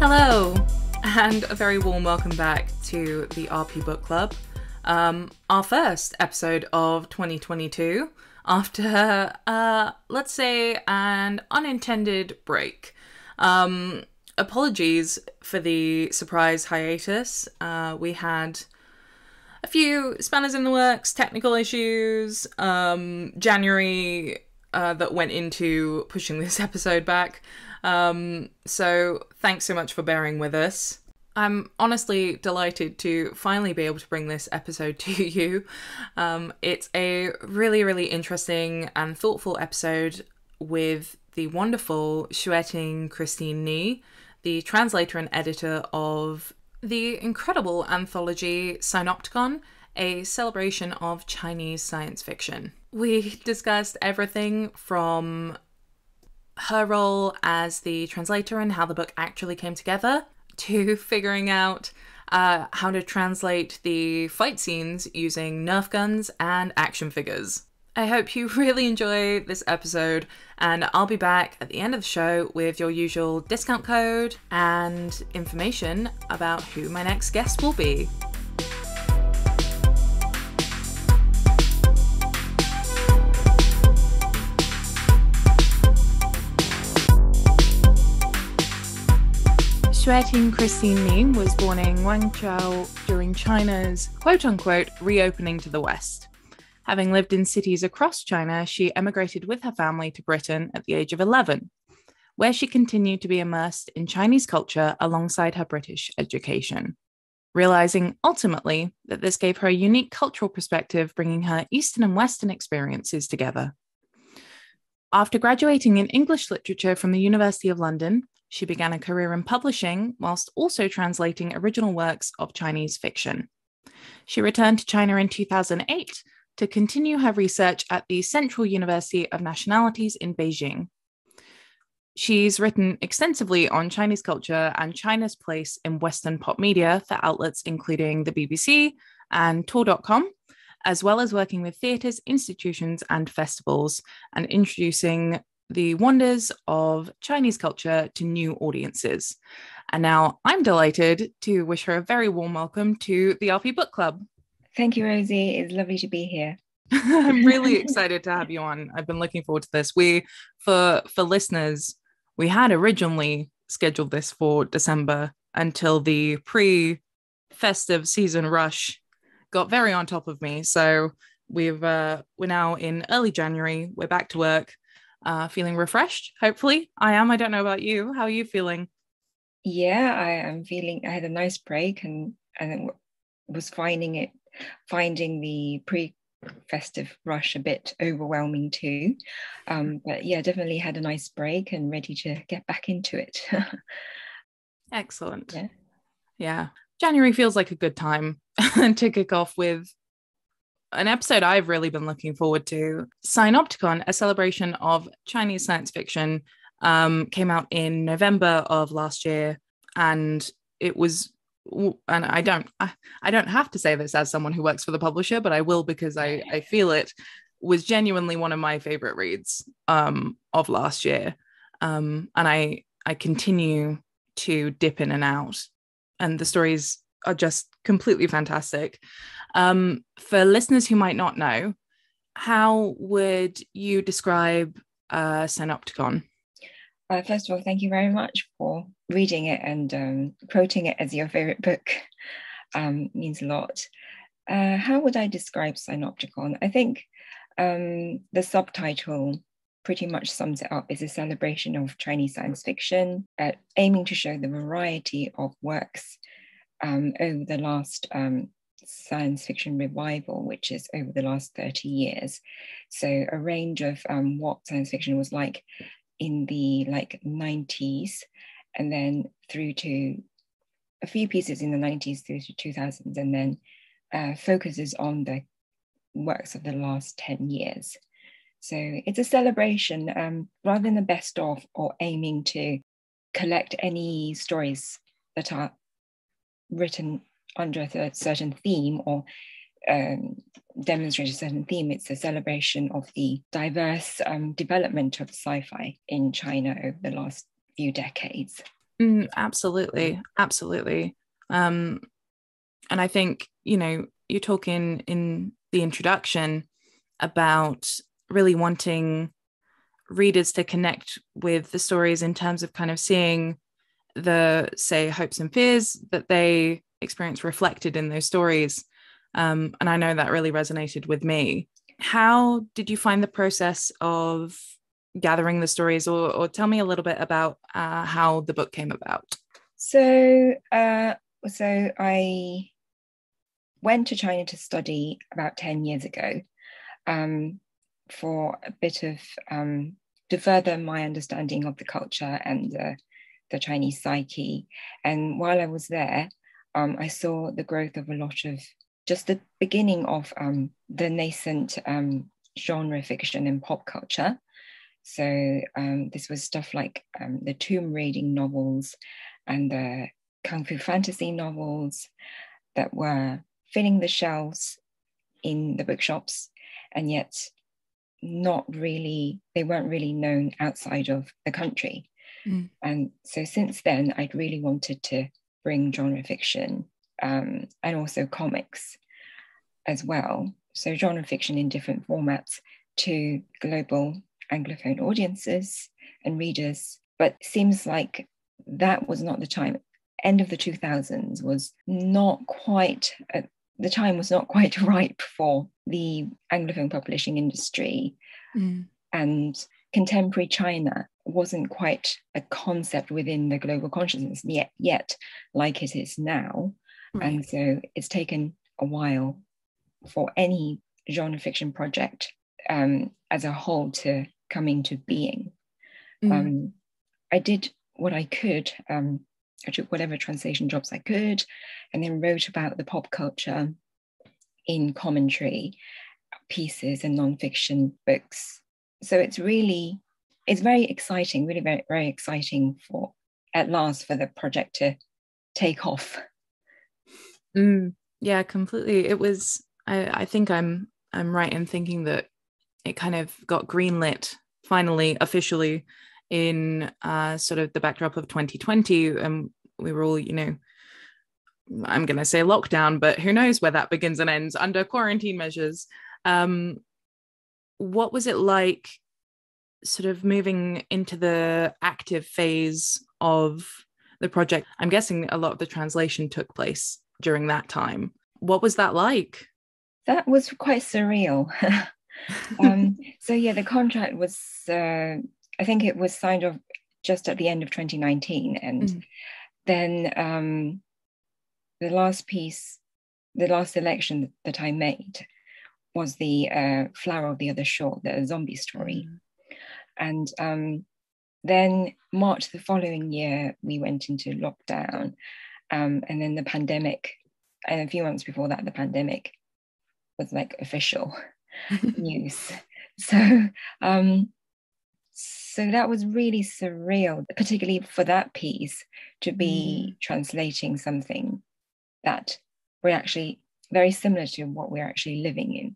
Hello, and a very warm welcome back to the RP Book Club. Our first episode of 2022 after, let's say, an unintended break. Apologies for the surprise hiatus. We had a few spanners in the works, technical issues, January that went into pushing this episode back. So thanks so much for bearing with us. I'm honestly delighted to finally be able to bring this episode to you. It's a really, really interesting and thoughtful episode with the wonderful Xueting Christine Ni, the translator and editor of the incredible anthology Synopticon, a celebration of Chinese science fiction. We discussed everything from her role as the translator and how the book actually came together, to figuring out how to translate the fight scenes using Nerf guns and action figures. I hope you really enjoy this episode, and I'll be back at the end of the show with your usual discount code and information about who my next guest will be. Xueting Christine Ni was born in Guangzhou during China's quote-unquote reopening to the West. Having lived in cities across China, she emigrated with her family to Britain at the age of 11, where she continued to be immersed in Chinese culture alongside her British education, realizing ultimately that this gave her a unique cultural perspective, bringing her Eastern and Western experiences together. After graduating in English literature from the University of London, she began a career in publishing whilst also translating original works of Chinese fiction. She returned to China in 2008 to continue her research at the Central University of Nationalities in Beijing. She's written extensively on Chinese culture and China's place in Western pop media for outlets including the BBC and Tour.com, as well as working with theatres, institutions, and festivals, and introducing the wonders of Chinese culture to new audiences. And now I'm delighted to wish her a very warm welcome to the RP Book Club. Thank you, Rosie. It's lovely to be here. I'm really excited to have you on. I've been looking forward to this. For listeners, we had originally scheduled this for December until the pre-festive season rush got very on top of me. So we're now in early January. We're back to work. Feeling refreshed, hopefully. I am. I don't know about you. How are you feeling? Yeah, I am feeling. I had a nice break and was finding the pre-festive rush a bit overwhelming too. But yeah, definitely had a nice break and ready to get back into it. Excellent. Yeah. January feels like a good time to kick off with an episode I've really been looking forward to. Synopticon, a celebration of Chinese science fiction, came out in November of last year, and it was, and I don't have to say this as someone who works for the publisher, but I will because I feel it was genuinely one of my favorite reads of last year, and I continue to dip in and out, and the stories are just completely fantastic. For listeners who might not know, how would you describe Synopticon? First of all, thank you very much for reading it and quoting it as your favorite book. Means a lot. How would I describe Synopticon? I think the subtitle pretty much sums it up. It's a celebration of Chinese science fiction, aiming to show the variety of works over the last science fiction revival, which is over the last 30 years. So a range of what science fiction was like in the 90s, and then through to a few pieces in the 90s through to 2000s, and then focuses on the works of the last 10 years. So it's a celebration rather than the best of or aiming to collect any stories that are written under a certain theme or demonstrate a certain theme. It's a celebration of the diverse development of sci-fi in China over the last few decades. Absolutely, absolutely. Um, and I think, you talk in the introduction about really wanting readers to connect with the stories in terms of kind of seeing the, say, hopes and fears that they experience reflected in those stories. And I know that really resonated with me. How did you find the process of gathering the stories, or tell me a little bit about how the book came about? So I went to China to study about 10 years ago, for a bit of to further my understanding of the culture and the Chinese psyche. And while I was there, I saw the growth of a lot of just the beginning of the nascent genre fiction and pop culture. So this was stuff like the tomb raiding novels and the kung fu fantasy novels that were filling the shelves in the bookshops, and yet they weren't really known outside of the country. And so since then, I'd really wanted to bring genre fiction and also comics as well. So genre fiction in different formats to global Anglophone audiences and readers. But it seems like that was not the time. End of the 2000s was not quite, the time was not quite ripe for the Anglophone publishing industry. And contemporary China wasn't quite a concept within the global consciousness yet like it is now. Right. And so it's taken a while for any genre fiction project as a whole to come into being. I did what I could. I took whatever translation jobs I could, and then wrote about the pop culture in commentary pieces and nonfiction books. So it's very exciting, really very, very exciting for the project to take off. Yeah, completely. It was, I think I'm right in thinking that it kind of got greenlit finally, officially, in sort of the backdrop of 2020. And we were all, I'm going to say lockdown, but who knows where that begins and ends, under quarantine measures. What was it like sort of moving into the active phase of the project? I'm guessing a lot of the translation took place during that time. What was that like? That was quite surreal. So yeah, the contract was, I think it was signed off just at the end of 2019. And then the last selection that I made was the Flower of the Other Shore, the zombie story. And then March the following year, we went into lockdown. And then the pandemic, and a few months before that, the pandemic was like official news. So that was really surreal, particularly for that piece, to be translating something that we're actually very similar to what we're actually living in,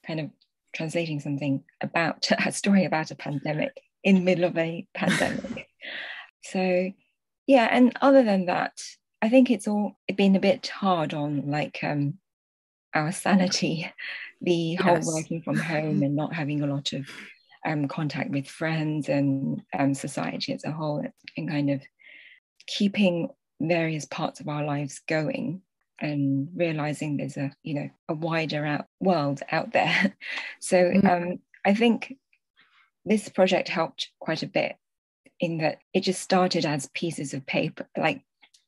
kind of translating something about a story about a pandemic in the middle of a pandemic. So yeah, and other than that, I think it's been a bit hard on like our sanity, the whole working from home and not having a lot of contact with friends and society as a whole, and kind of keeping various parts of our lives going and realizing there's a wider world out there. So I think this project helped quite a bit in that it just started as pieces of paper, like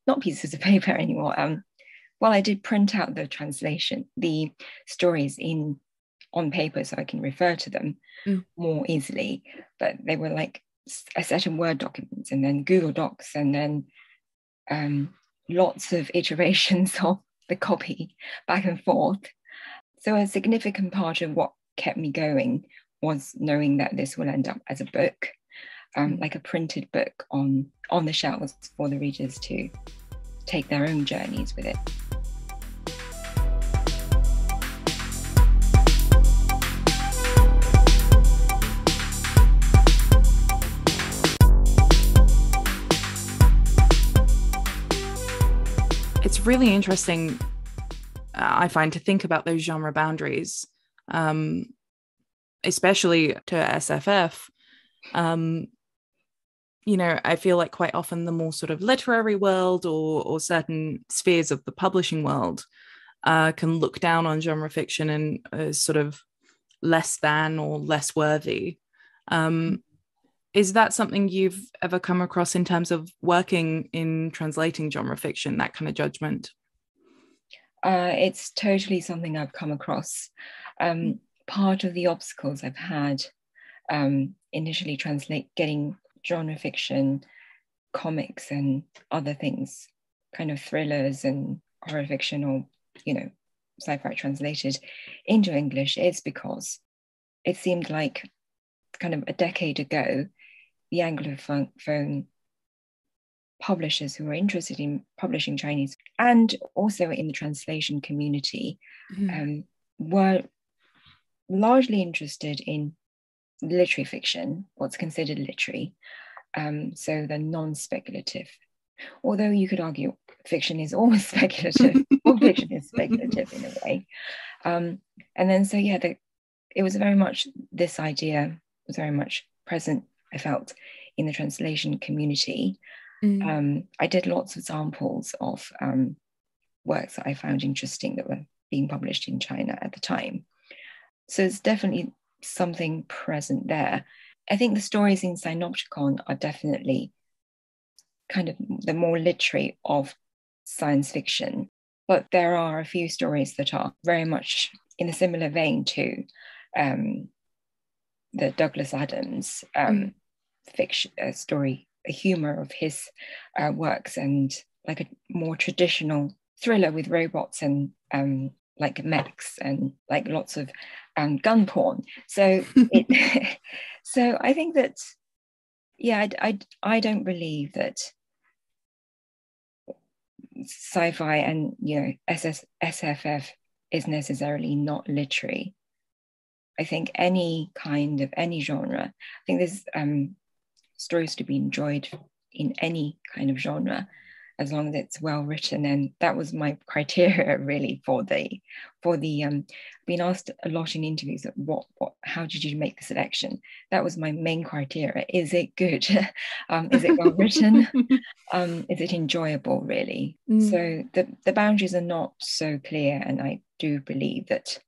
not pieces of paper anymore. Well, I did print out the translation, the stories on paper so I can refer to them more easily, but they were like a set of Word documents and then Google Docs and then lots of iterations of the copy back and forth. So a significant part of what kept me going was knowing that this will end up as a book, like a printed book on the shelves for the readers to take their own journeys with it. it's really interesting, I find, to think about those genre boundaries, especially to SFF. I feel like quite often the more sort of literary world or certain spheres of the publishing world can look down on genre fiction and sort of less than or less worthy. Is that something you've ever come across in terms of working in translating genre fiction, that kind of judgment? It's totally something I've come across. Part of the obstacles I've had initially getting genre fiction, comics and other things, kind of thrillers and horror fiction or, sci-fi translated into English is because it seemed like kind of a decade ago, the Anglophone publishers who were interested in publishing Chinese and also in the translation community were largely interested in literary fiction, what's considered literary, so the non-speculative. Although you could argue fiction is always speculative, all fiction is speculative in a way. And then, so yeah, it was very much, this idea was very much present, I felt, in the translation community. I did lots of samples of works that I found interesting that were being published in China at the time. So it's definitely something present there. I think the stories in Synopticon are definitely kind of the more literary of science fiction, but there are a few stories that are very much in a similar vein to the Douglas Adams fiction story, a humor of his works, and like a more traditional thriller with robots and like mechs and like lots of gun porn. So so I think that, yeah, I don't believe that sci-fi and SFF is necessarily not literary. I think any genre, I think there's stories to be enjoyed in any kind of genre, as long as it's well written. And that was my criteria really for the been asked a lot in interviews that how did you make the selection? That was my main criteria. Is it good? Is it well written? Is it enjoyable, really? So the boundaries are not so clear, and I do believe that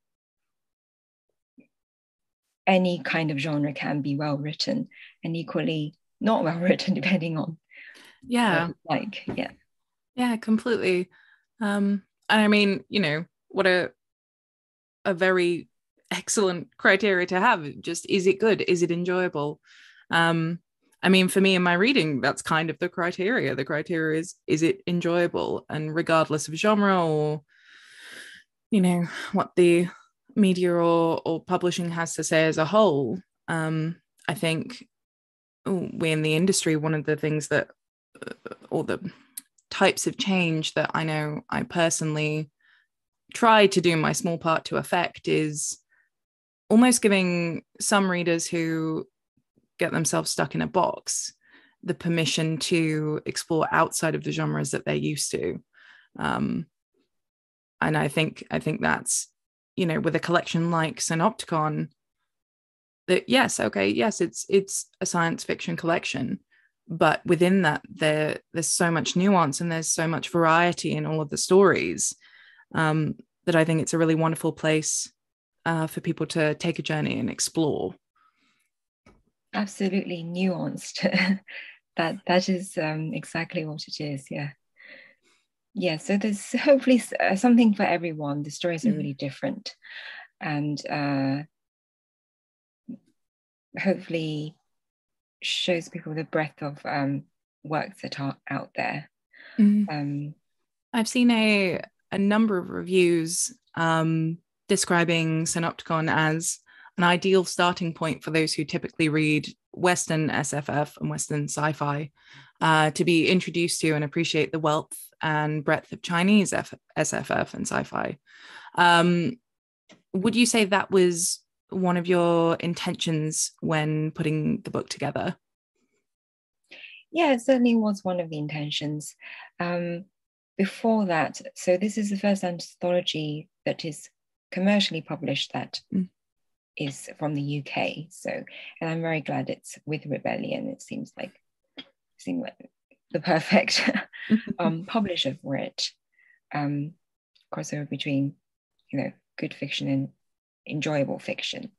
any kind of genre can be well written and equally not well written, depending on completely. And I mean, what a very excellent criteria to have. Just, is it good? Is it enjoyable? I mean, for me in my reading, that's kind of the criteria. The criteria is it enjoyable? And regardless of genre or what the media or publishing has to say as a whole, I think we in the industry, one of the things that or the types of change that I know I personally try to do my small part to affect is almost giving some readers who get themselves stuck in a box the permission to explore outside of the genres that they're used to. And I think that's, with a collection like Synopticon, that yes, it's a science fiction collection, but within that there's so much nuance and there's so much variety in all of the stories, that I think it's a really wonderful place for people to take a journey and explore. Absolutely nuanced. that is exactly what it is. Yeah, so there's hopefully something for everyone. The stories are really different, and hopefully shows people the breadth of works that are out there. I've seen a number of reviews describing Synopticon as an ideal starting point for those who typically read Western SFF and Western sci-fi, to be introduced to and appreciate the wealth and breadth of Chinese SFF and sci-fi. Would you say that was one of your intentions when putting the book together? Yeah, it certainly was one of the intentions. before that, so this is the first anthology that is commercially published that is from the UK. So, and I'm very glad it's with Rebellion. It seemed like the perfect publisher for it. Crossover between, good fiction and enjoyable fiction.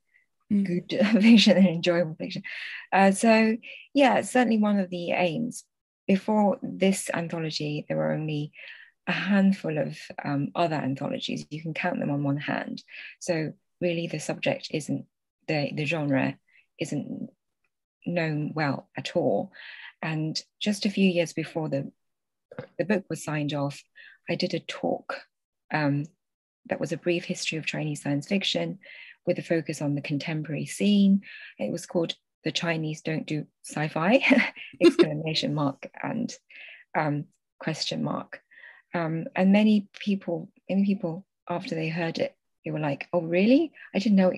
Good fiction and enjoyable fiction. So yeah, it's certainly one of the aims. Before this anthology, there were only a handful of other anthologies. You can count them on one hand. So really the subject isn't, the genre isn't known well at all. And just a few years before the book was signed off, I did a talk that was a brief history of Chinese science fiction with a focus on the contemporary scene. It was called The Chinese Don't Do Sci-Fi, exclamation mark and question mark. And many people after they heard it, they were like, oh really? I didn't know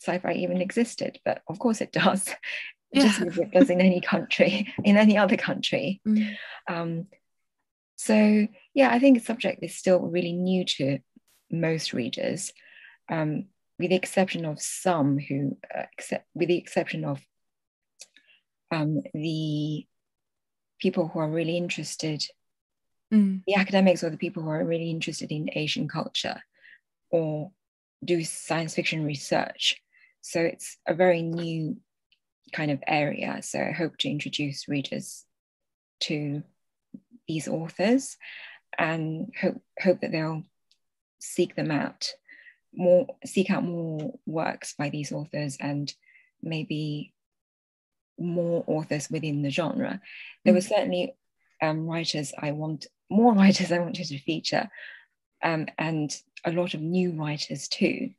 sci-fi even existed, but of course it does. Just as it does in any country, in any other country. So yeah, I think the subject is still really new to most readers, with the exception of some who, with the exception of the people who are really interested, the academics or the people who are really interested in Asian culture or do science fiction research. So it's a very new kind of area. So I hope to introduce readers to these authors and hope that they'll seek out more works by these authors, and maybe more authors within the genre. There were certainly more writers I wanted to feature, and a lot of new writers too,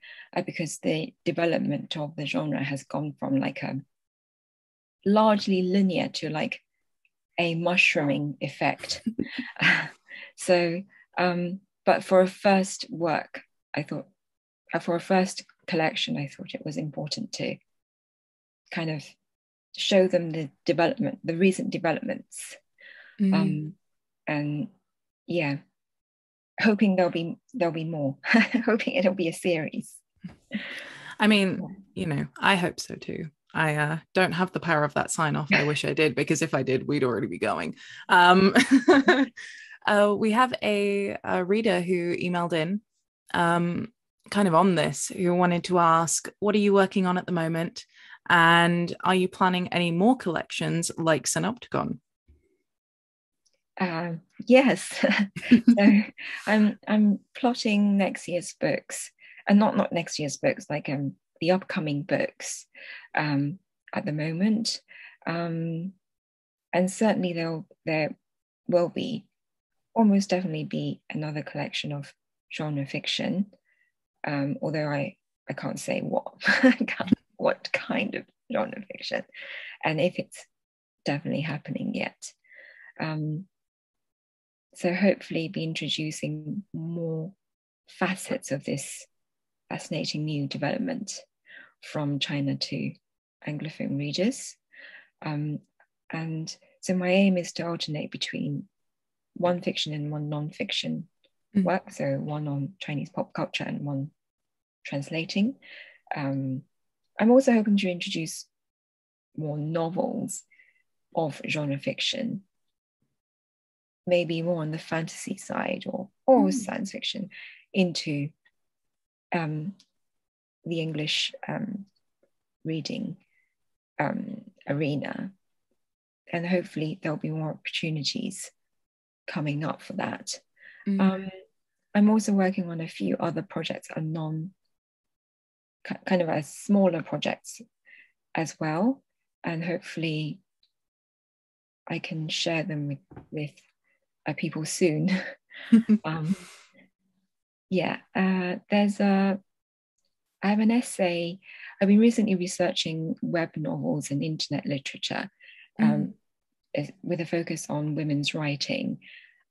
because the development of the genre has gone from like a largely linear to like a mushrooming effect. So, but for a first work, I thought, for a first collection, I thought it was important to kind of show them the recent developments. And yeah, hoping there'll be more, hoping it'll be a series. I mean, I hope so too. I don't have the power of that sign off. I wish I did, because if I did, we'd already be going. We have a reader who emailed in kind of on this, who wanted to ask, what are you working on at the moment? And are you planning any more collections like Synopticon? Yes. So I'm plotting next year's books, and not next year's books, like the upcoming books at the moment, and certainly there will be, almost definitely be, another collection of genre fiction, although I can't say what kind of genre fiction and if it's definitely happening yet. So hopefully be introducing more facets of this fascinating new development from China to Anglophone readers. And so my aim is to alternate between one fiction and one non-fiction work, so one on Chinese pop culture and one translating. I'm also hoping to introduce more novels of genre fiction, maybe more on the fantasy side or science fiction, into the English reading arena. And hopefully there'll be more opportunities coming up for that. I'm also working on a few other projects, kind of as smaller projects as well, and hopefully I can share them with people soon. I have an essay. I've been recently researching web novels and internet literature, with a focus on women's writing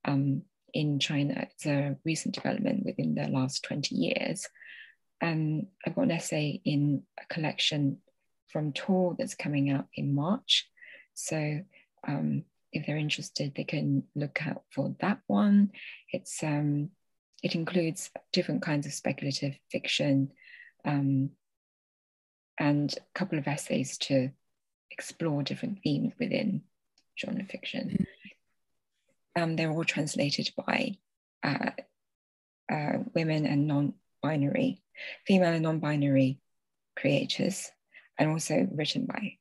in China. It's a recent development within the last 20 years. And I've got an essay in a collection from Tor that's coming out in March. So if they're interested, they can look out for that one. It includes different kinds of speculative fiction, and a couple of essays to explore different themes within genre fiction. They're all translated by women and non-binary, female and non-binary creators, and also written by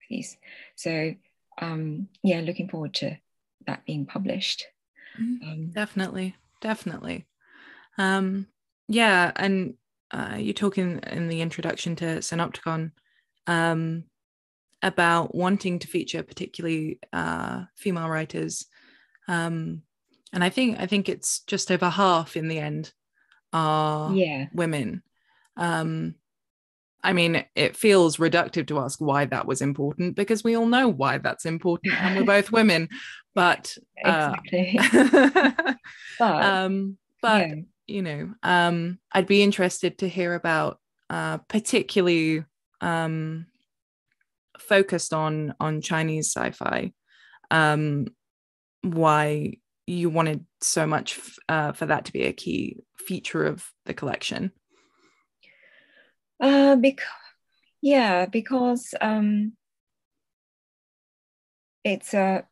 these. So yeah, looking forward to that being published. Definitely. Yeah, and you talk in the introduction to Synopticon about wanting to feature particularly female writers, and I think it's just over half in the end are women. I mean, it feels reductive to ask why that was important, because we all know why that's important, and we're both women. But exactly. but you know, I'd be interested to hear about particularly focused on Chinese sci-fi, why you wanted so much for that to be a key feature of the collection. Because it's a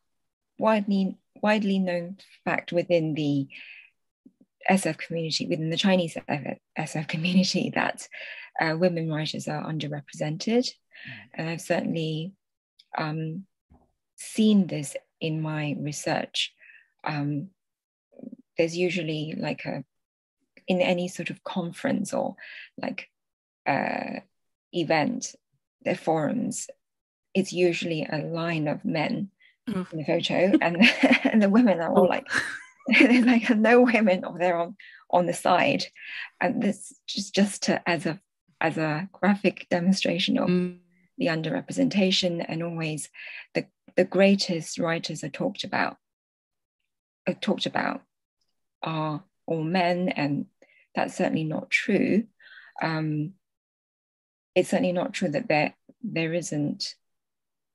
widely known fact within the SF community, within the Chinese SF community, that women writers are underrepresented. And I've certainly seen this in my research. There's usually like in any sort of conference or like event, the forums, it's usually a line of men in the photo, and and the women are all like, there's like no women over there on the side, and this just as a graphic demonstration of the underrepresentation. And always the greatest writers are talked about are all men, and that's certainly not true. It's certainly not true that there isn't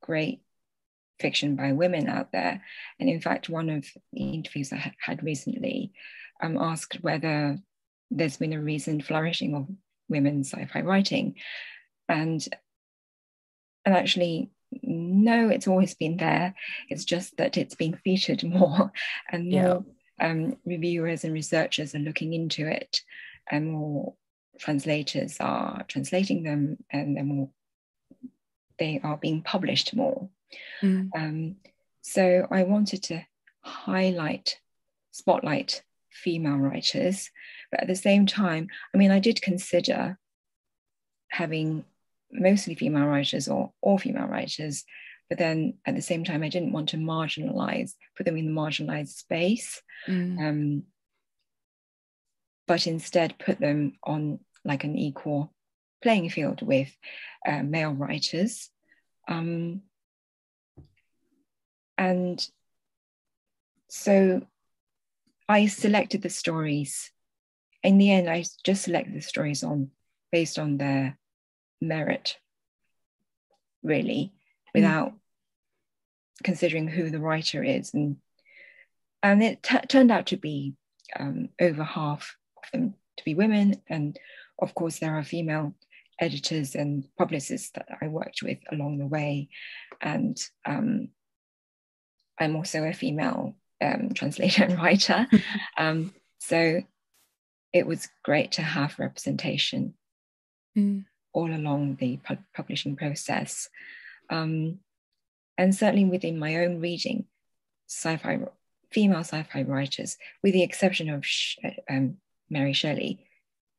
great fiction by women out there. And in fact, one of the interviews I had recently asked whether there's been a recent flourishing of women's sci-fi writing. And actually, no, it's always been there. It's just that it's being featured more, and more reviewers and researchers are looking into it, and more translators are translating them, and then they are being published more. So I wanted to spotlight female writers, but at the same time, I mean, I did consider having mostly female writers or all female writers, but then at the same time, I didn't want to put them in the marginalized space, but instead put them on like an equal playing field with male writers. And so I selected the stories. In the end, I just selected the stories based on their merit, really, without considering who the writer is. And it turned out to be over half of them to be women. And of course, there are female editors and publicists that I worked with along the way. And I'm also a female translator and writer. So it was great to have representation all along the publishing process. And certainly within my own reading, female sci-fi writers, with the exception of Mary Shelley,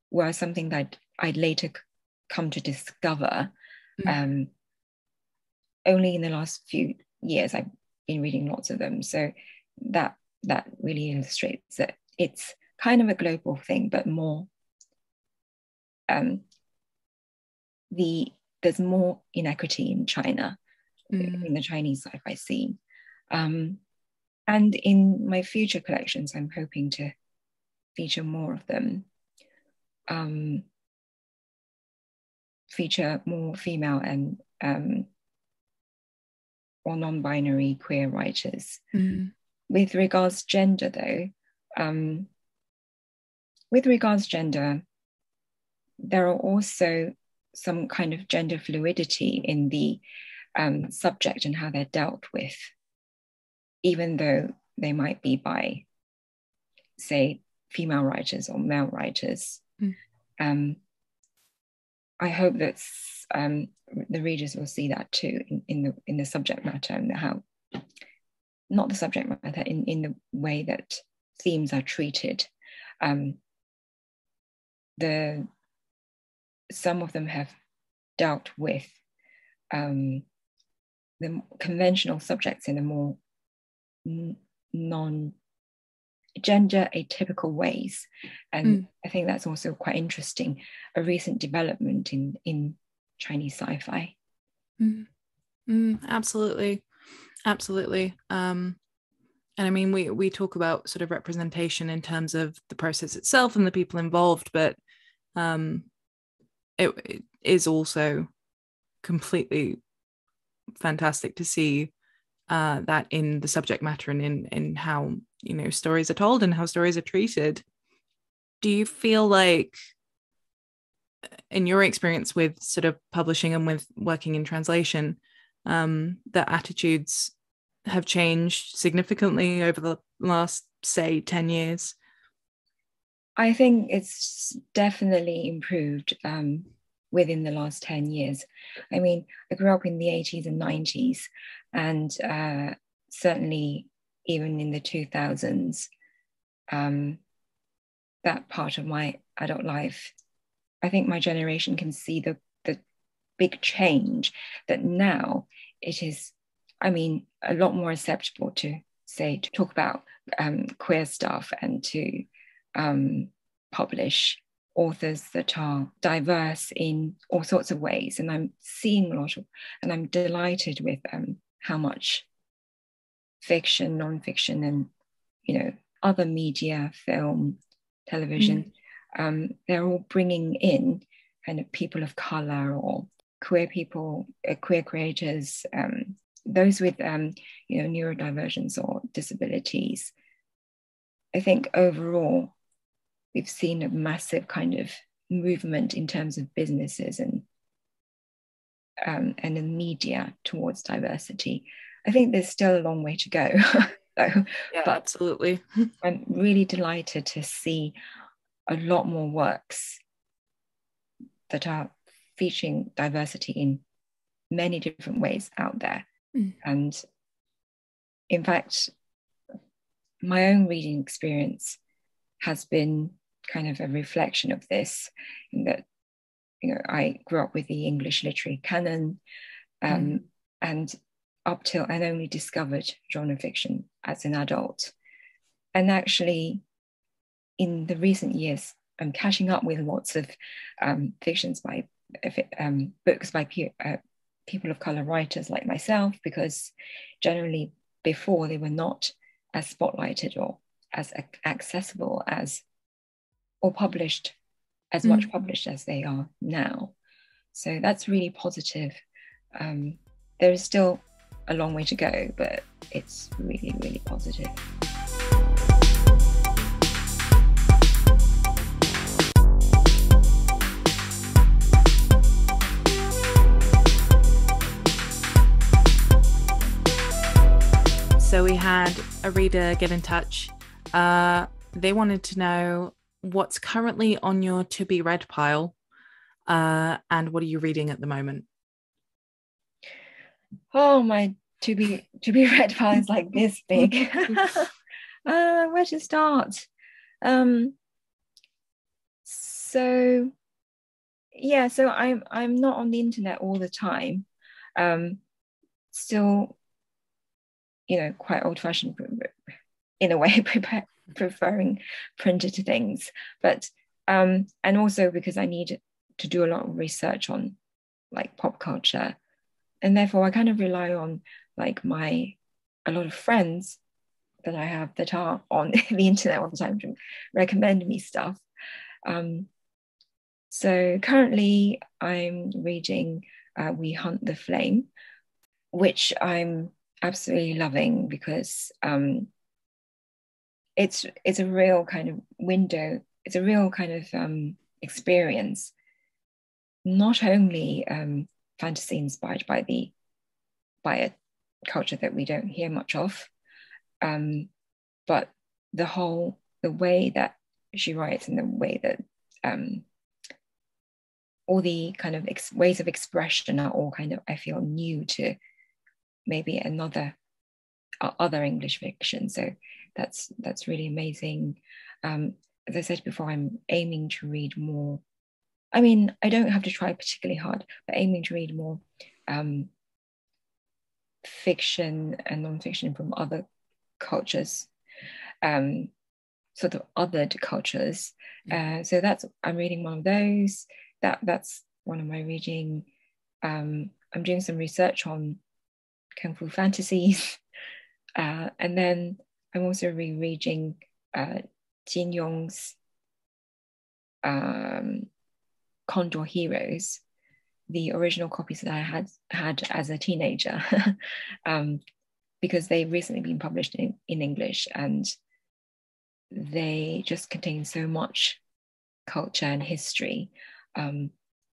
were something that I'd later come to discover. Only in the last few years, I've been reading lots of them. So that really illustrates that it's kind of a global thing, but more, there's more inequity in China, in the Chinese sci-fi scene. And in my future collections, I'm hoping to feature more of them, feature more female and or non-binary queer writers. Mm. With regards gender, though, there are also some kind of gender fluidity in the subject and how they're dealt with, even though they might be by, say, female writers or male writers. I hope that the readers will see that too in the subject matter, and how, not the subject matter, in the way that themes are treated. Some of them have dealt with the conventional subjects in a more non-gender atypical ways. And I think that's also quite interesting, a recent development in Chinese sci-fi. Absolutely. And I mean, we talk about sort of representation in terms of the process itself and the people involved, but it is also completely fantastic to see that in the subject matter and in how, you know, stories are told and how stories are treated. Do you feel like, in your experience with sort of publishing and with working in translation, that attitudes have changed significantly over the last, say, 10 years? I think it's definitely improved within the last 10 years. I mean, I grew up in the 80s and 90s, and certainly even in the 2000s, that part of my adult life, I think my generation can see the big change, that now it is, I mean, a lot more acceptable to talk about queer stuff and to publish authors that are diverse in all sorts of ways. And I'm seeing and I'm delighted with how much fiction, non-fiction, and, you know, other media, film, television, they're all bringing in kind of people of color or queer people, queer creators, those with you know, neurodivergence or disabilities. I think overall we've seen a massive kind of movement in terms of businesses and the media towards diversity. I think there's still a long way to go. Yeah, but absolutely. I'm really delighted to see a lot more works that are featuring diversity in many different ways out there. And in fact, my own reading experience has been kind of a reflection of this, in that, you know, I grew up with the English literary canon, and up till I only discovered genre fiction as an adult. And actually, in the recent years, I'm catching up with lots of fictions by books by people of color writers like myself, because generally before they were not as spotlighted or as accessible as, or published as much published as they are now. So that's really positive. There is still a long way to go, but it's really, really positive. So we had a reader get in touch. They wanted to know what's currently on your to be read pile, and what are you reading at the moment? Oh, my to be read pile is like this big. Where to start? So I'm not on the internet all the time. Still, you know, quite old-fashioned in a way, preferring printed things, but and also because I need to do a lot of research on like pop culture, and therefore I kind of rely on like a lot of friends that I have that are on the internet all the time to recommend me stuff. So currently I'm reading We Hunt the Flame, which I'm absolutely loving, because it's a real kind of window. It's a real kind of experience, not only fantasy inspired by a culture that we don't hear much of, but the way that she writes, and the way that all the kind of ways of expression are all kind of, I feel, new to maybe other English fiction. So that's really amazing. As I said before, I'm aiming to read more. I mean, I don't have to try particularly hard, but aiming to read more fiction and non-fiction from other cultures, sort of othered cultures. So I'm reading one of those. That's one of my reading. I'm doing some research on Kung Fu fantasies. And then I'm also rereading Jin Yong's Condor Heroes, the original copies that I had as a teenager, because they've recently been published in English, and they just contain so much culture and history, and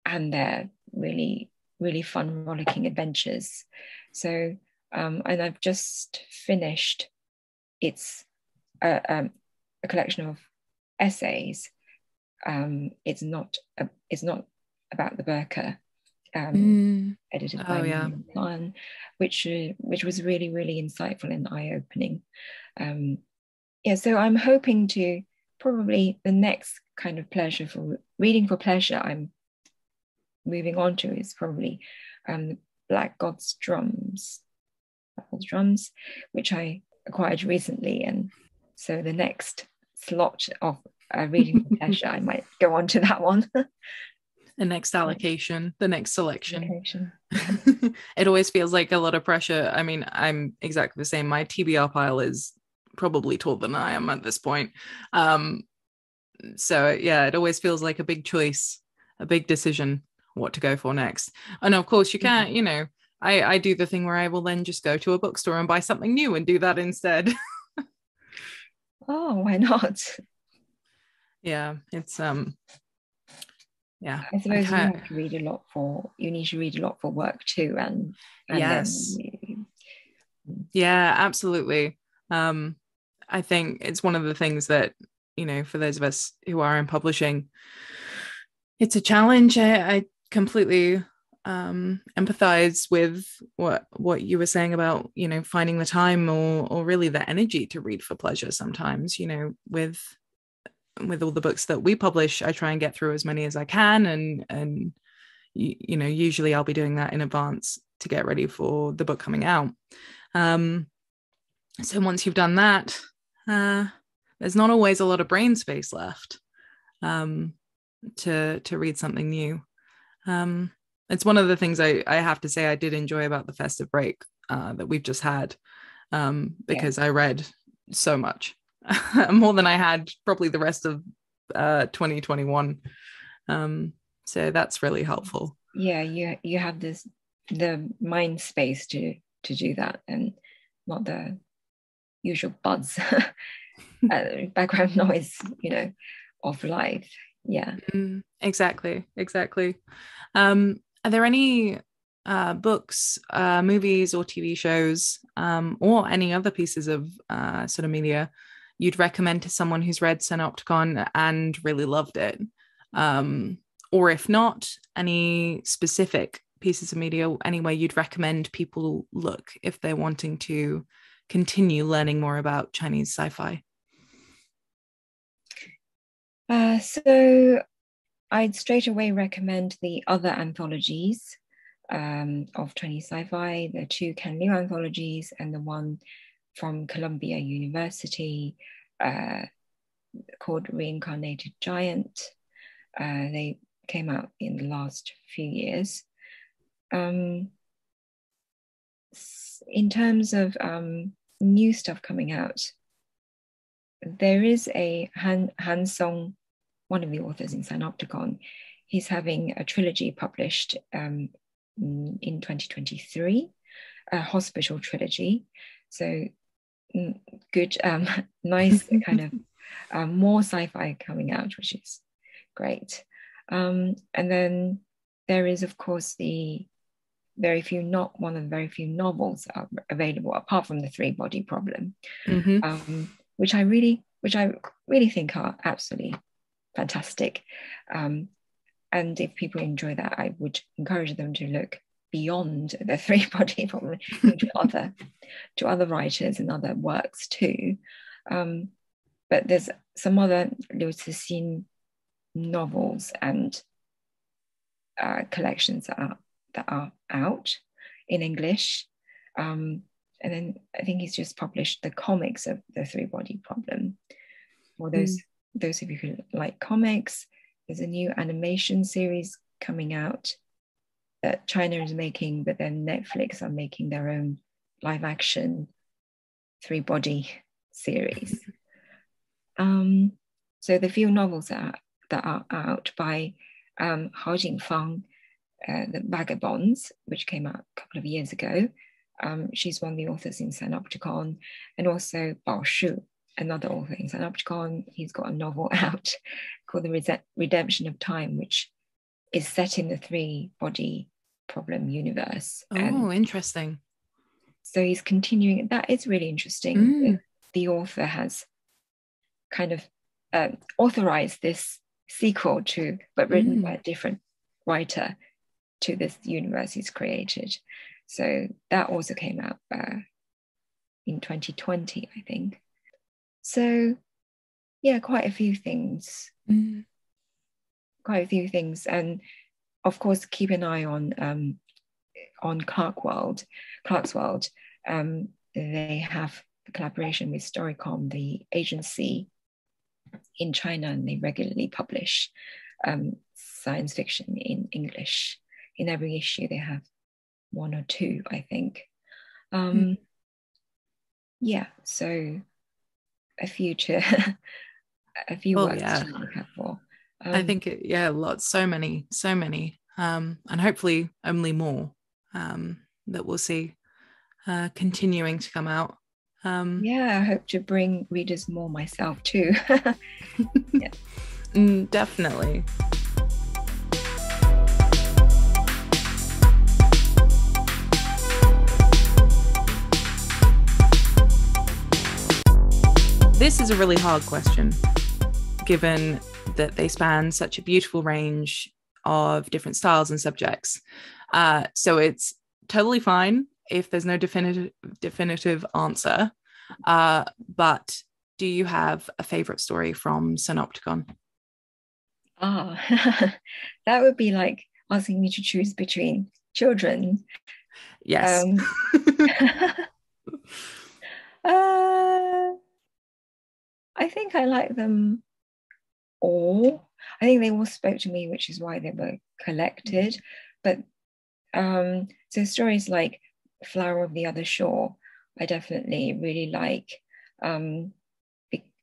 they're really, really fun, rollicking adventures. So, and I've just finished a collection of essays. It's not about the burqa, edited by Plan, which was really, really insightful and eye-opening. So I'm hoping to, probably the next kind of pleasure for reading for pleasure I'm moving on to is probably Black God's Drums, which I acquired recently, and so the next slot of reading for pleasure I might go on to that one. The next allocation, the next selection. Yeah. It always feels like a lot of pressure. I mean, I'm exactly the same. My TBR pile is probably taller than I am at this point. So yeah, it always feels like a big choice, a big decision, what to go for next. And of course you can't, you know, I do the thing where I will then just go to a bookstore and buy something new and do that instead. Oh, why not? Yeah, it's yeah. I suppose you have to read a lot you need to read a lot for work too, and yes. then yeah, absolutely. I think it's one of the things that, you know, for those of us who are in publishing, it's a challenge. I completely empathize with what you were saying about, you know, finding the time or really the energy to read for pleasure sometimes. You know, with all the books that we publish, I try and get through as many as I can, and you know, usually I'll be doing that in advance to get ready for the book coming out. So once you've done that, there's not always a lot of brain space left to read something new. It's one of the things I have to say I did enjoy about the festive break that we've just had, because I read so much, more than I had probably the rest of 2021. So that's really helpful. Yeah, you have the mind space to do that, and not the usual buzz background noise, you know, of life. Yeah. Exactly. Are there any books, movies, or TV shows, or any other pieces of sort of media you'd recommend to someone who's read Synopticon and really loved it? Or if not, any specific pieces of media, anywhere you'd recommend people look if they're wanting to continue learning more about Chinese sci-fi? So I'd straight away recommend the other anthologies of Chinese sci-fi, the 2 Ken Liu anthologies and the one from Columbia University called Reincarnated Giant. They came out in the last few years. In terms of new stuff coming out, there is a Han Song, one of the authors in Sinopticon. He's having a trilogy published in 2023 a hospital trilogy. So good, nice kind of more sci-fi coming out, which is great. And then there is, of course, one of the very few novels that are available apart from the three-body problem, which I really think are absolutely fantastic. And if people enjoy that, I would encourage them to look beyond the three-body problem to other writers and other works too. But there's some other Liu Cixin novels and collections that are out in English. And then I think he's just published the comics of the three-body problem. For those of you who like comics, there's a new animation series coming out that China is making, but then Netflix are making their own live action three-body series. So the few novels that are out by Hao Jingfang, The Vagabonds, which came out a couple of years ago. She's one of the authors in Synopticon, and also Bao Shu, another author in Synopticon. He's got a novel out called The Redemption of Time, which is set in the three-body problem universe. Interesting. So he's continuing. That is really interesting. The author has kind of authorized this sequel but written by a different writer to this universe he's created. So that also came out in 2020, I think. So yeah, quite a few things. And of course, keep an eye on Clarkesworld. They have a collaboration with Storycom, the agency in China, and they regularly publish science fiction in English. In every issue, they have one or two, I think. Yeah, so a few works to look out for. I think so many, and hopefully only more that we'll see continuing to come out. I hope to bring readers more myself too. Definitely. This is a really hard question, given that they span such a beautiful range of different styles and subjects. So it's totally fine if there's no definitive answer. But do you have a favorite story from Synopticon? That would be like asking me to choose between children. Yes. I think I like them all. I think they all spoke to me, which is why they were collected. But so stories like Flower of the Other Shore, I definitely really like. And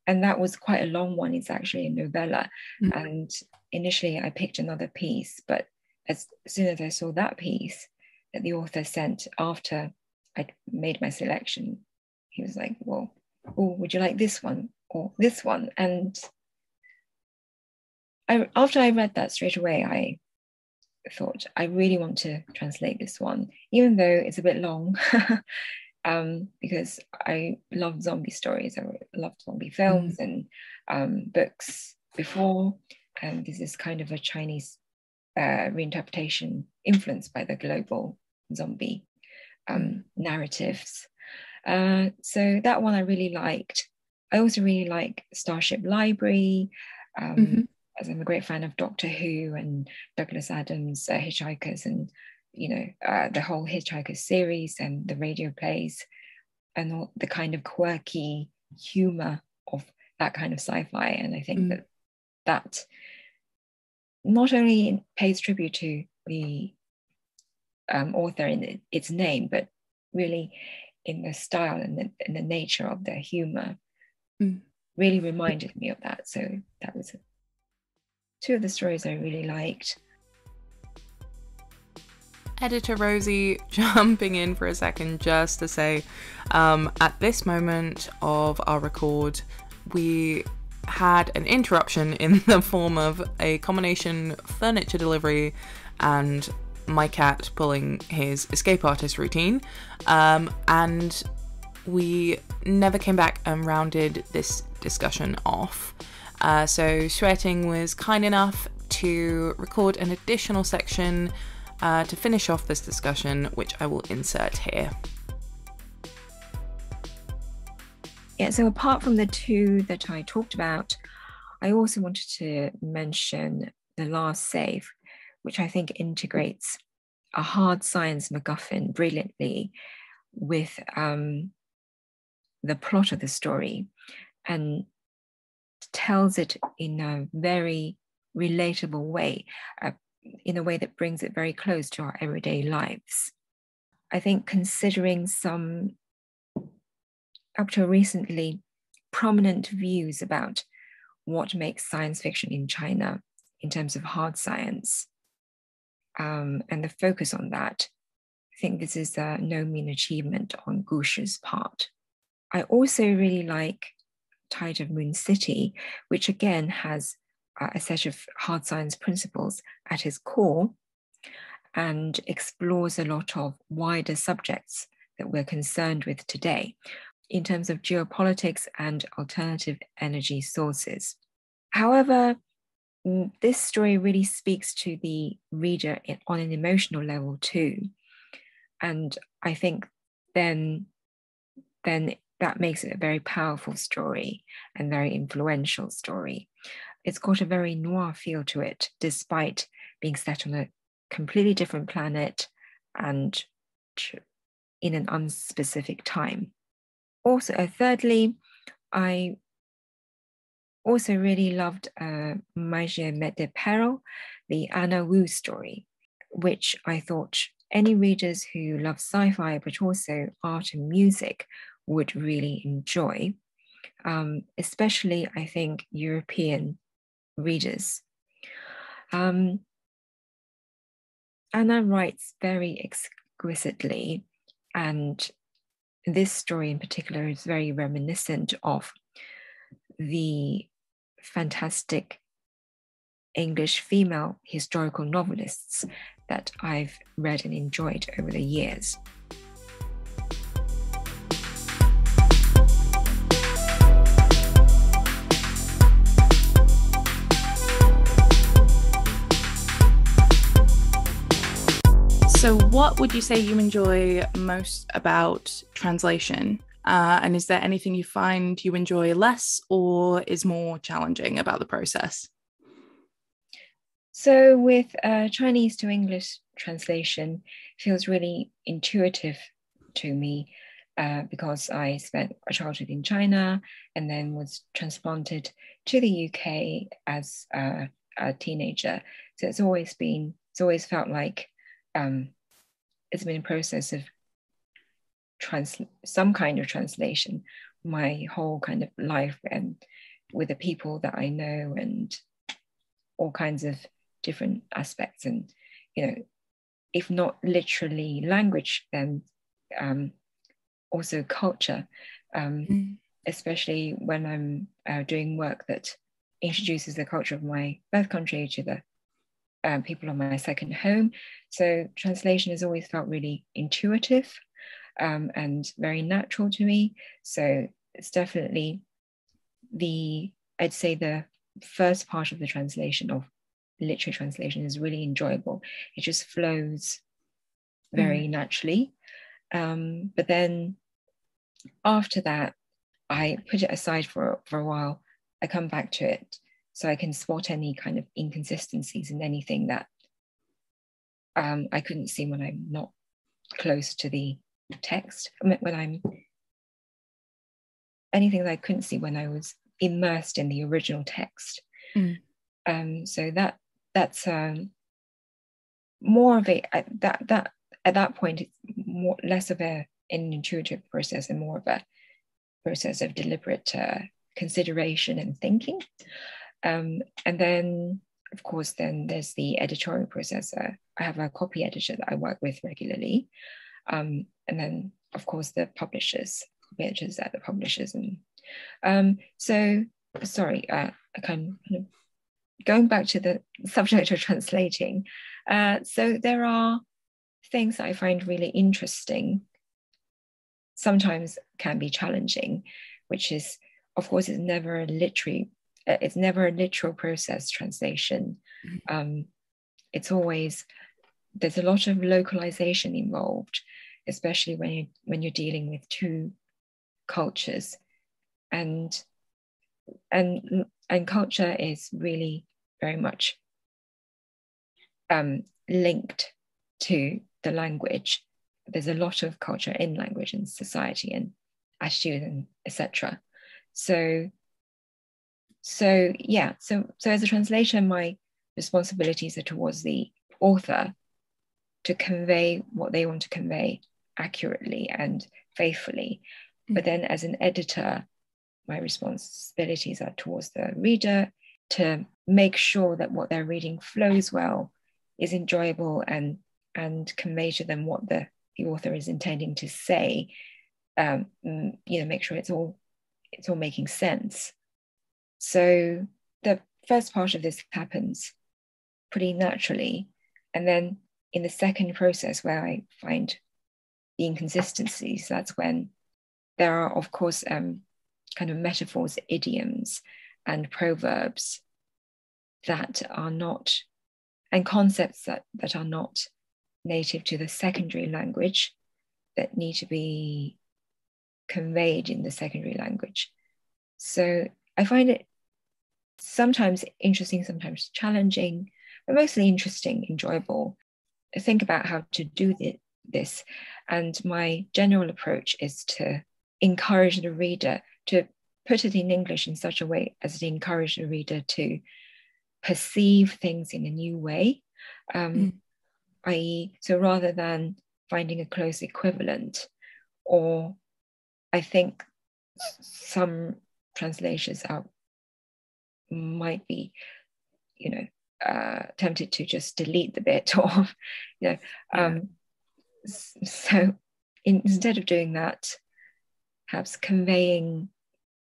that was quite a long one. It's actually a novella. And initially I picked another piece, but as soon as I saw that piece that the author sent after I'd made my selection, he was like, well, would you like this one or this one? And after I read that straight away, I thought, I really want to translate this one, even though it's a bit long, because I love zombie stories. I loved zombie films and books before. And this is kind of a Chinese reinterpretation influenced by the global zombie narratives. So that one I really liked. I also really like Starship Library, as I'm a great fan of Doctor Who and Douglas Adams' Hitchhikers, and the whole Hitchhikers series and the radio plays and all the kind of quirky humor of that kind of sci-fi. And I think that not only pays tribute to the author in its name, but really in the style and the nature of the humor really reminded me of that. So that was two of the stories I really liked. Editor Rosie jumping in for a second just to say, at this moment of our record, we had an interruption in the form of a combination furniture delivery and my cat pulling his escape artist routine, and we never came back and rounded this discussion off. So Xueting was kind enough to record an additional section to finish off this discussion, which I will insert here. Yeah, so apart from the two that I talked about, I also wanted to mention The Last Save, which I think integrates a hard science MacGuffin brilliantly with the plot of the story and tells it in a very relatable way, in a way that brings it very close to our everyday lives. I think considering some, up till recently, prominent views about what makes science fiction in China in terms of hard science, and the focus on that, I think this is no mean achievement on Gushi's part. I also really like Tide of Moon City, which again has a set of hard science principles at its core and explores a lot of wider subjects that we're concerned with today in terms of geopolitics and alternative energy sources. However, this story really speaks to the reader on an emotional level too. And I think then that makes it a very powerful story and very influential story. It's got a very noir feel to it, despite being set on a completely different planet and in an unspecific time. Also, thirdly, I also really loved Magie Met de Peril, the Anna Wu story, which I thought any readers who love sci-fi, but also art and music, would really enjoy, especially, I think, European readers. Anna writes very exquisitely, and this story in particular is very reminiscent of the fantastic English female historical novelists that I've read and enjoyed over the years. So what would you say you enjoy most about translation? And is there anything you find you enjoy less or is more challenging about the process? So with Chinese to English translation, it feels really intuitive to me because I spent a childhood in China and then was transplanted to the UK as a teenager. So it's always felt like it's been a process of some kind of translation my whole kind of life, and with the people that I know and all kinds of different aspects, and if not literally language, then also culture, especially when I'm doing work that introduces the culture of my birth country to the people of my second home. So translation has always felt really intuitive and very natural to me. So it's definitely I'd say the first part of the translation, of literary translation, is really enjoyable. It just flows very naturally. But then after that, I put it aside for a while. I come back to it so I can spot any kind of inconsistencies in anything that I couldn't see when I'm not close to the text. Anything that I couldn't see when I was immersed in the original text. So that's more of a that at that point it's less of an intuitive process and more of a process of deliberate consideration and thinking. And then of course, then there's the editorial process. I have a copy editor that I work with regularly. And then, of course, the publishers, copy editors at the publishers. And so, sorry, I kind of going back to the subject of translating. So there are things that I find really interesting, sometimes can be challenging, which is, of course, it's never a literal process, translation. It's always, there's a lot of localization involved, especially when you're dealing with two cultures, and culture is really very much linked to the language. There's a lot of culture in language and society and attitude and etc. So as a translator, my responsibilities are towards the author to convey what they want to convey accurately and faithfully. But then as an editor, my responsibilities are towards the reader to make sure that what they're reading flows well, is enjoyable, and convey to them what the author is intending to say. Make sure it's all making sense. So the first part of this happens pretty naturally, and then in the second process, where I find the inconsistencies, that's when there are, of course, kind of metaphors, idioms, and proverbs that are not, and concepts that are not native to the secondary language, that need to be conveyed in the secondary language. So I find it sometimes interesting, sometimes challenging, but mostly interesting, enjoyable. I think about how to do this. And my general approach is to encourage the reader to put it in English in such a way as to encourage the reader to perceive things in a new way. I.e., so rather than finding a close equivalent, or I think some translations might be, tempted to just delete the bit, or, so instead of doing that, perhaps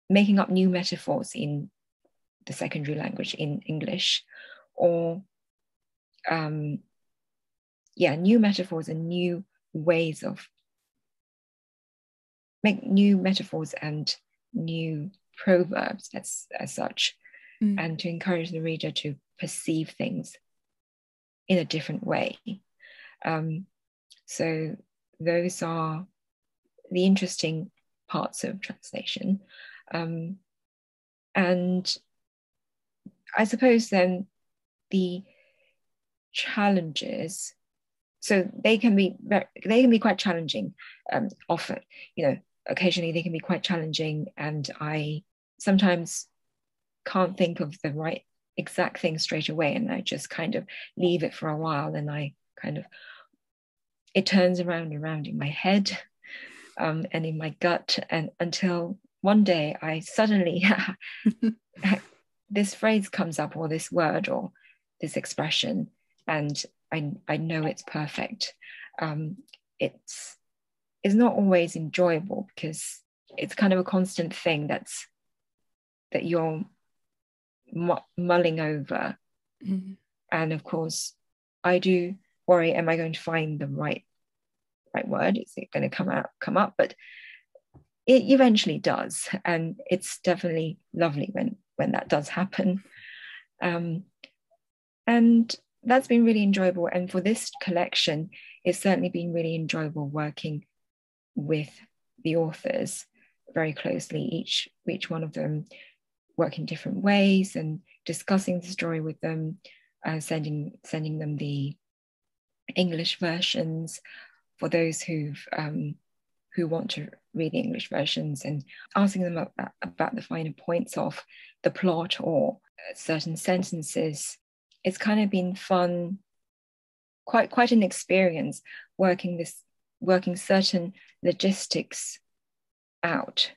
making up new metaphors in the secondary language in English, or new metaphors and new ways of make new metaphors and new proverbs as such, and to encourage the reader to perceive things in a different way. So those are the interesting parts of translation. And I suppose then the challenges, so they can be quite challenging. Often, occasionally they can be quite challenging, and I sometimes can't think of the right exact thing straight away, and I just kind of leave it for a while, and it turns around in my head, and in my gut, and until one day I suddenly this phrase comes up, or this word, or this expression, and I know it's perfect. It's not always enjoyable, because it's kind of a constant thing that you're mulling over. And of course, I do worry, am I going to find the right word? Is it going to come up? But it eventually does, and it's definitely lovely when that does happen. And that's been really enjoyable. And for this collection, it's certainly been really enjoyable working with the authors very closely, each one of them working different ways, and discussing the story with them, sending them the English versions for those who want to read the English versions, and asking them about the finer points of the plot or certain sentences. It's kind of been fun, quite an experience working certain logistics out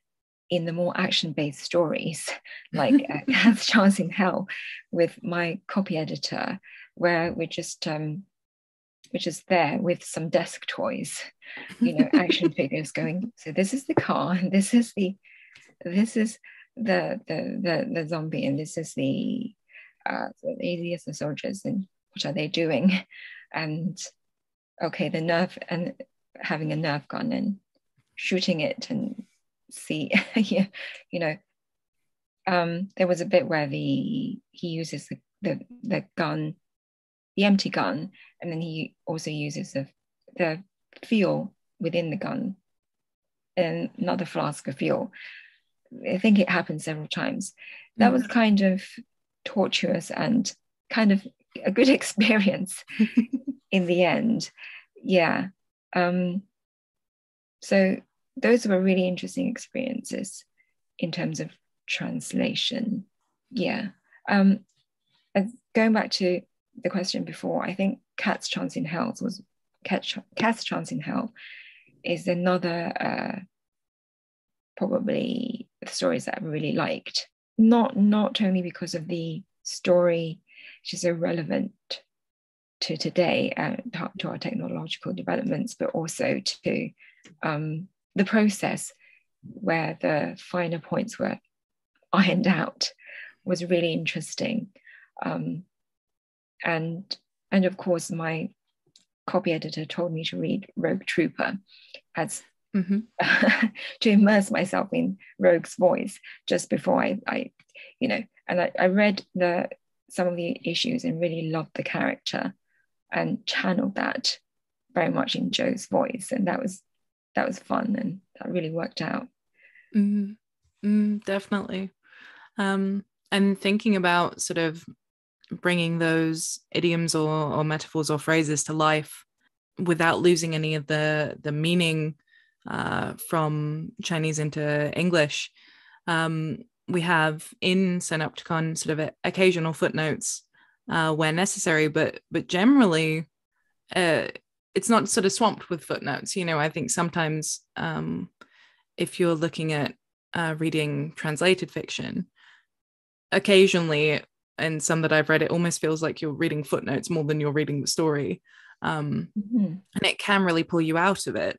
in the more action-based stories, like Cat's Chance in Hell, with my copy editor, where we're just there with some desk toys, action figures going. So this is the car, and this is the zombie, and this is the these are the soldiers, and what are they doing? And okay, the Nerf, and having a Nerf gun and shooting it and see, there was a bit where he uses the gun, the empty gun, and then he also uses the fuel within the gun, and another flask of fuel. I think it happened several times. That was kind of tortuous and kind of a good experience in the end. Yeah. So those were really interesting experiences in terms of translation. Yeah. Going back to the question before, I think Cat's Chance in Hell is another probably the stories that I really liked. Not only because of the story, which is so relevant to today, to our technological developments, but also to the process where the finer points were ironed out was really interesting. And of course, my copy editor told me to read Rogue Trooper as to immerse myself in Rogue's voice just before I read some of the issues and really loved the character and channeled that very much in Joe's voice, and that was fun, and that really worked out. Definitely. And thinking about sort of bringing those idioms or metaphors or phrases to life without losing any of the meaning from Chinese into English. We have in Synopticon sort of occasional footnotes where necessary, but generally it's not sort of swamped with footnotes. I think sometimes if you're looking at reading translated fiction, occasionally, and some that I've read, it almost feels like you're reading footnotes more than you're reading the story. And it can really pull you out of it.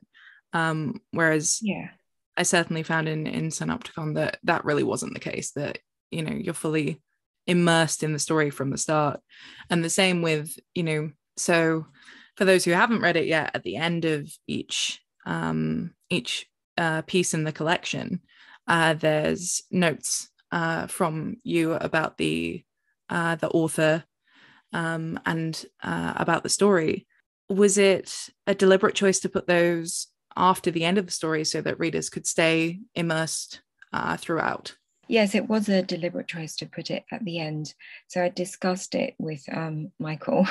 Whereas I certainly found in Synopticon that really wasn't the case, that, you're fully immersed in the story from the start. And the same with, so for those who haven't read it yet, at the end of each piece in the collection, there's notes from you about the author and about the story. Was it a deliberate choice to put those after the end of the story so that readers could stay immersed throughout? Yes, it was a deliberate choice to put it at the end. So I discussed it with Michael,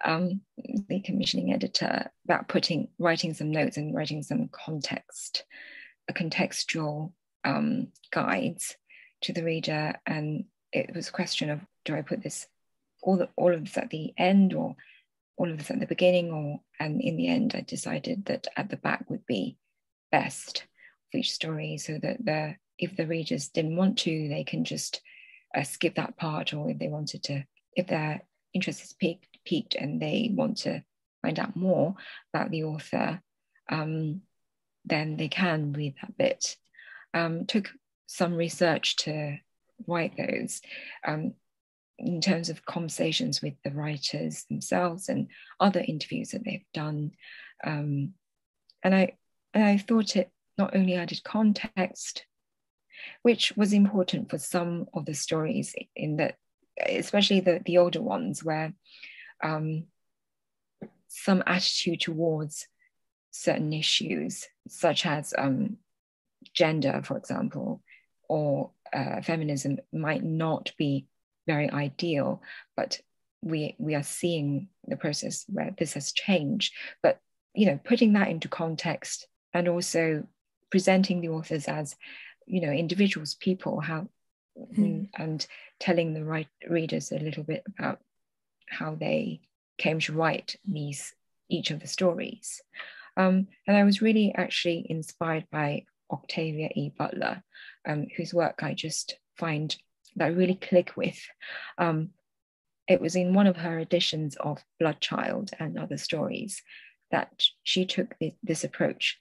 the commissioning editor, about writing some notes and writing some contextual guides to the reader. And it was a question of, do I put this all of this at the end, or all of this at the beginning, and in the end I decided that at the back would be best for each story, so that if the readers didn't want to, they can just skip that part, or if their interest is piqued and they want to find out more about the author, then they can read that bit. Took some research to write those, in terms of conversations with the writers themselves and other interviews that they've done. And I thought it not only added context, which was important for some of the stories, in that, especially the older ones, where some attitude towards certain issues, such as gender, for example, or feminism, might not be very ideal, but we are seeing the process where this has changed. But putting that into context, and also presenting the authors as individuals, people, and telling the readers a little bit about how they came to write each of the stories. And I was really actually inspired by Octavia E. Butler, whose work I just find that I really click with. It was in one of her editions of Bloodchild and Other Stories that she took this approach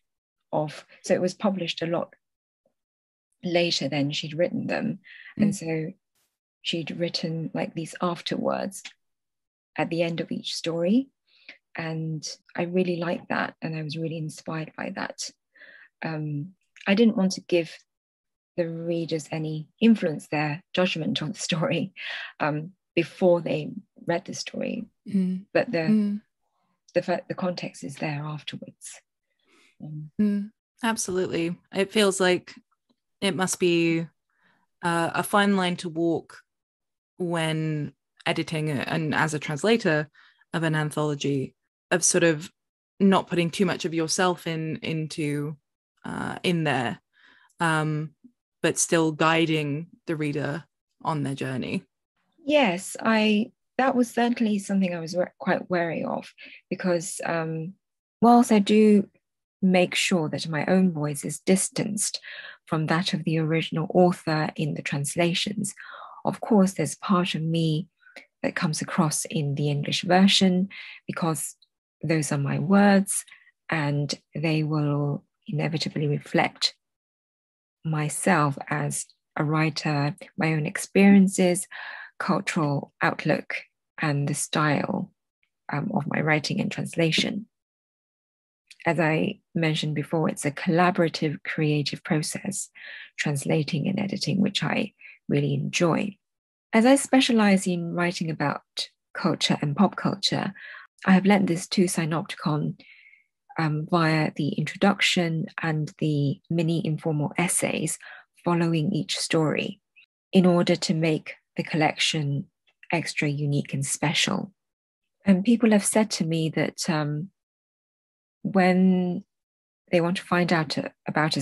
of, so it was published a lot later than she'd written them. And so she'd written like these afterwords at the end of each story. And I really liked that. And I was really inspired by that. I didn't want to give the readers any influence their judgment on the story before they read the story, but the context is there afterwards. Absolutely. It feels like it must be a fine line to walk when editing and as a translator of an anthology, of sort of not putting too much of yourself into there, but still guiding the reader on their journey. Yes, that was certainly something I was quite wary of, because whilst I do make sure that my own voice is distanced from that of the original author in the translations, of course, there's part of me that comes across in the English version, because those are my words and they will inevitably reflect myself as a writer, my own experiences, cultural outlook, and the style of my writing and translation. As I mentioned before, it's a collaborative, creative process, translating and editing, which I really enjoy. As I specialize in writing about culture and pop culture, I have lent this to Synopticon via the introduction and the mini informal essays following each story, in order to make the collection extra unique and special. And people have said to me that when they want to find out about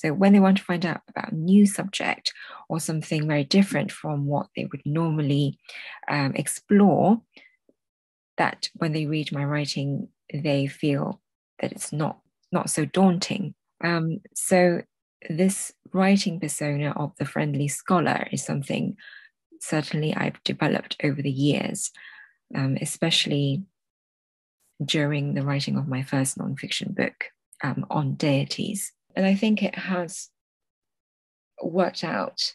when they want to find out about a new subject or something very different from what they would normally explore, that when they read my writing, they feel that it's not so daunting. So this writing persona of the friendly scholar is something certainly I've developed over the years, especially during the writing of my first nonfiction book on deities. And I think it has worked out.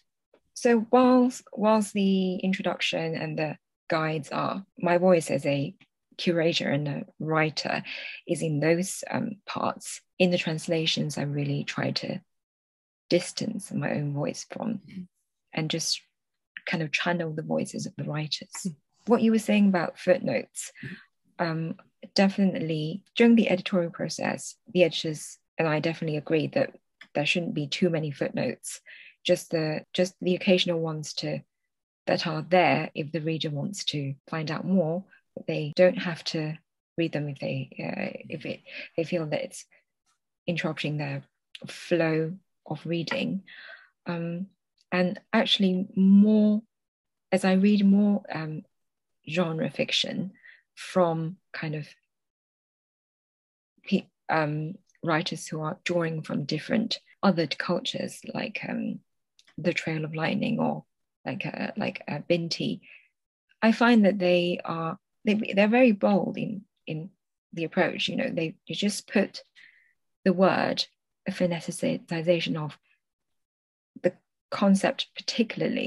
So whilst the introduction and the guides are, my voice as a curator and a writer is in those parts. In the translations, I really try to distance my own voice from and just kind of channel the voices of the writers. What you were saying about footnotes, definitely during the editorial process, the editors and I definitely agree that there shouldn't be too many footnotes, just the occasional ones that are there if the reader wants to find out more. They don't have to read them if they feel that it's interrupting their flow of reading. And actually, more as I read more genre fiction from kind of writers who are drawing from different other cultures, like The Trail of Lightning or like Binti, I find that they're very bold in the approach. You know, they just put the word, a phoneticization of the concept, particular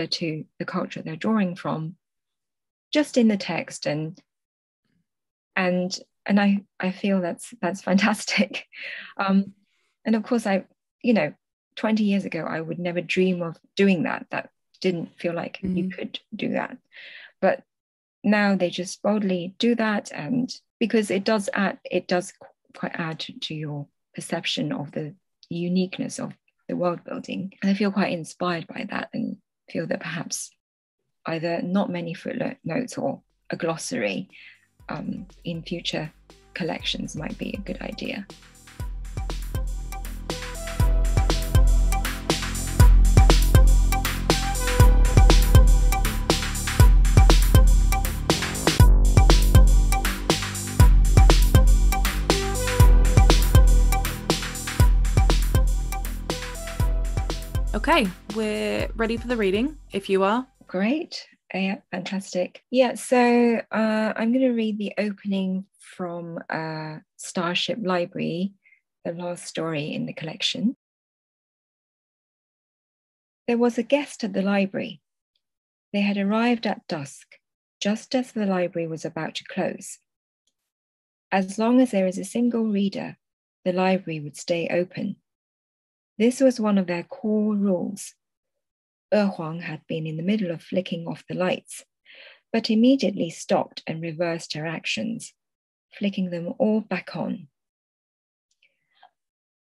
to the culture they're drawing from, just in the text, and I feel that's fantastic. And of course, 20 years ago, I would never dream of doing that. That didn't feel like you could do that. But now they just boldly do that, and because it does quite add to your perception of the uniqueness of the world building. And I feel quite inspired by that, and feel that perhaps either not many footnotes or a glossary in future collections might be a good idea. Okay, we're ready for the reading, if you are. Great. Yeah, fantastic. Yeah, so I'm going to read the opening from Starship Library, the last story in the collection. There was a guest at the library. They had arrived at dusk, just as the library was about to close. As long as there is a single reader, the library would stay open. This was one of their core rules. Huang had been in the middle of flicking off the lights, but immediately stopped and reversed her actions, flicking them all back on.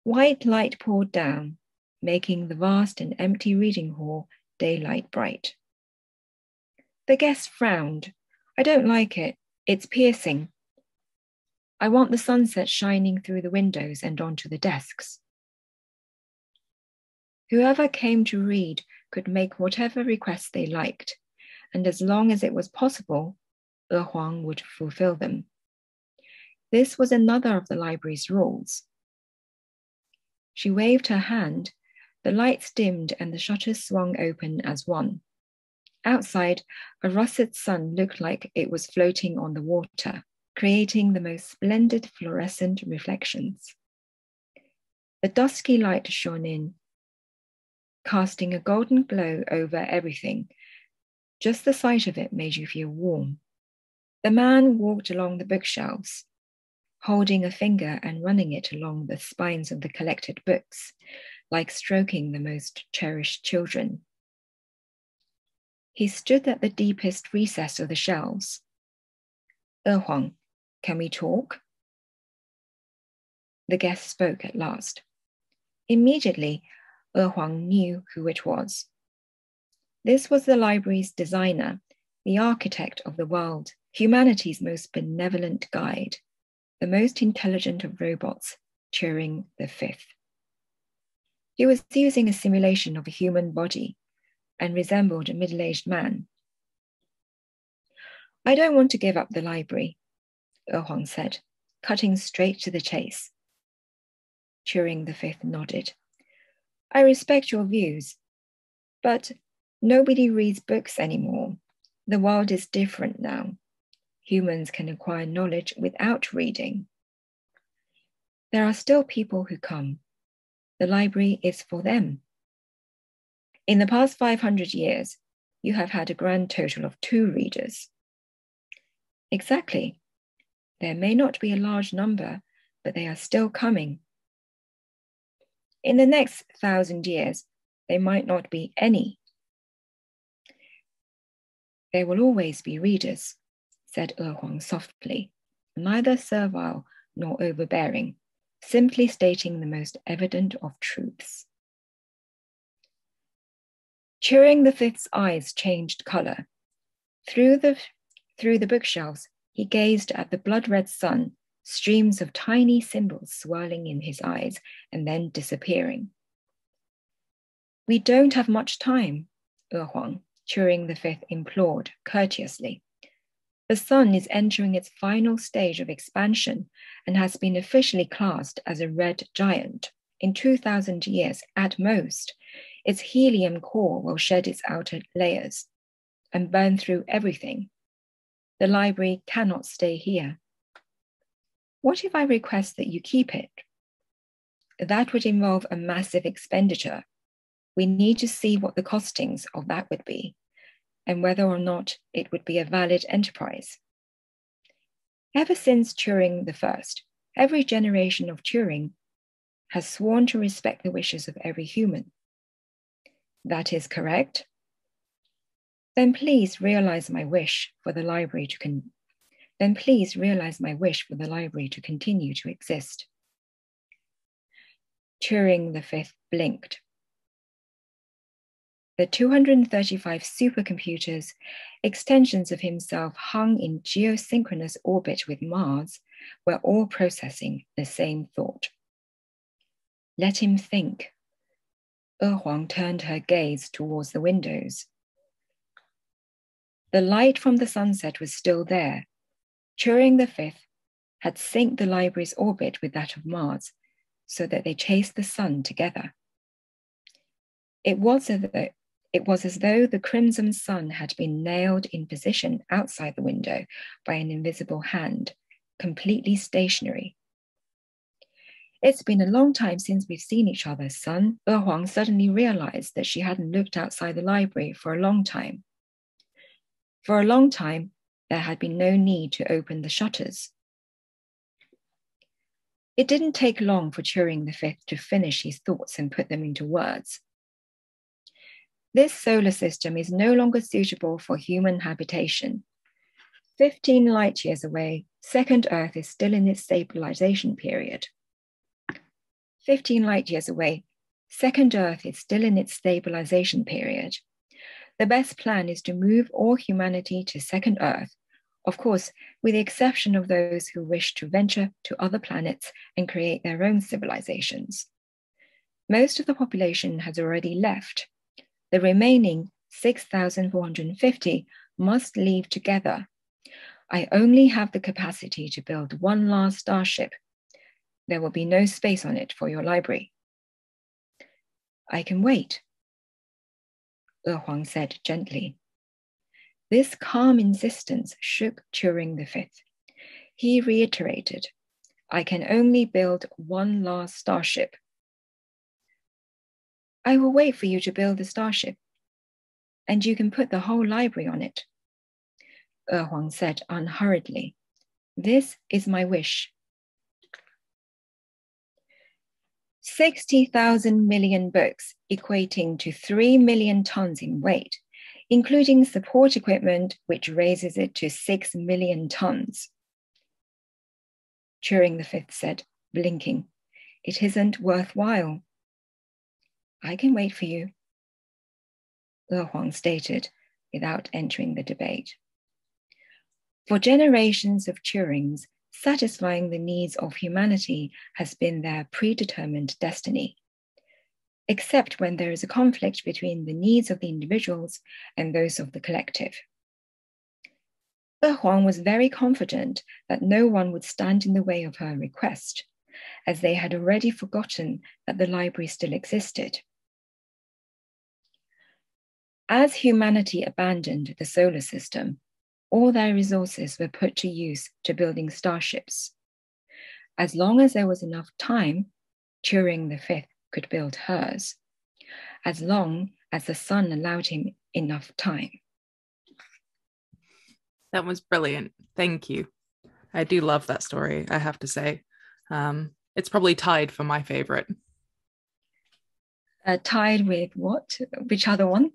White light poured down, making the vast and empty reading hall daylight bright. The guest frowned. I don't like it. It's piercing. I want the sunset shining through the windows and onto the desks. Whoever came to read could make whatever requests they liked, and as long as it was possible, Huang would fulfill them. This was another of the library's rules. She waved her hand, the lights dimmed and the shutters swung open as one. Outside, a russet sun looked like it was floating on the water, creating the most splendid fluorescent reflections. The dusky light shone in, casting a golden glow over everything. Just the sight of it made you feel warm. The man walked along the bookshelves, holding a finger and running it along the spines of the collected books, like stroking the most cherished children. He stood at the deepest recess of the shelves. Huang, can we talk? The guest spoke at last. Immediately, Huang knew who it was. This was the library's designer, the architect of the world, humanity's most benevolent guide, the most intelligent of robots, Turing V. He was using a simulation of a human body and resembled a middle-aged man. I don't want to give up the library, Huang said, cutting straight to the chase. Turing V nodded. I respect your views, but nobody reads books anymore. The world is different now. Humans can acquire knowledge without reading. There are still people who come. The library is for them. In the past 500 years, you have had a grand total of 2 readers. Exactly. There may not be a large number, but they are still coming. In the next 1,000 years, there might not be any. There will always be readers, said Huang softly, neither servile nor overbearing, simply stating the most evident of truths. Turing V's eyes changed color. Through the bookshelves, he gazed at the blood-red sun, streams of tiny symbols swirling in his eyes and then disappearing. We don't have much time, Huang, Turing V implored courteously. The sun is entering its final stage of expansion and has been officially classed as a red giant. In 2,000 years at most, its helium core will shed its outer layers and burn through everything. The library cannot stay here. What if I request that you keep it? That would involve a massive expenditure. We need to see what the costings of that would be, and whether or not it would be a valid enterprise. Ever since Turing I, every generation of Turing has sworn to respect the wishes of every human. That is correct? Then please realize my wish for the library to continue to exist. Turing V blinked. The 235 supercomputers, extensions of himself hung in geosynchronous orbit with Mars, were all processing the same thought. Let him think. Huang turned her gaze towards the windows. The light from the sunset was still there. Turing V had synced the library's orbit with that of Mars so that they chased the sun together. It was as though the crimson sun had been nailed in position outside the window by an invisible hand, completely stationary. It's been a long time since we've seen each other, son. Huang suddenly realized that she hadn't looked outside the library for a long time. For a long time, there had been no need to open the shutters. It didn't take long for Turing V to finish his thoughts and put them into words. This solar system is no longer suitable for human habitation. 15 light years away, second Earth is still in its stabilization period. 15 light years away, second Earth is still in its stabilization period. The best plan is to move all humanity to second Earth, of course, with the exception of those who wish to venture to other planets and create their own civilizations. Most of the population has already left. The remaining 6,450 must leave together. I only have the capacity to build one last starship. There will be no space on it for your library. I can wait, Huang said gently. This calm insistence shook Turing V. He reiterated, I can only build one last starship. I will wait for you to build the starship, and you can put the whole library on it, Huang said unhurriedly. This is my wish. 60,000 million books, equating to 3 million tons in weight, including support equipment, which raises it to 6 million tons. Turing V said, blinking, it isn't worthwhile. I can wait for you, Huang stated, without entering the debate. For generations of Turings, satisfying the needs of humanity has been their predetermined destiny, except when there is a conflict between the needs of the individuals and those of the collective. Huang was very confident that no one would stand in the way of her request, as they had already forgotten that the library still existed. As humanity abandoned the solar system, all their resources were put to use to building starships. As long as there was enough time, Turing V could build hers, as long as the sun allowed him enough time. That was brilliant. Thank you. I do love that story, I have to say. It's probably tied for my favorite. Tied with what? Which other one?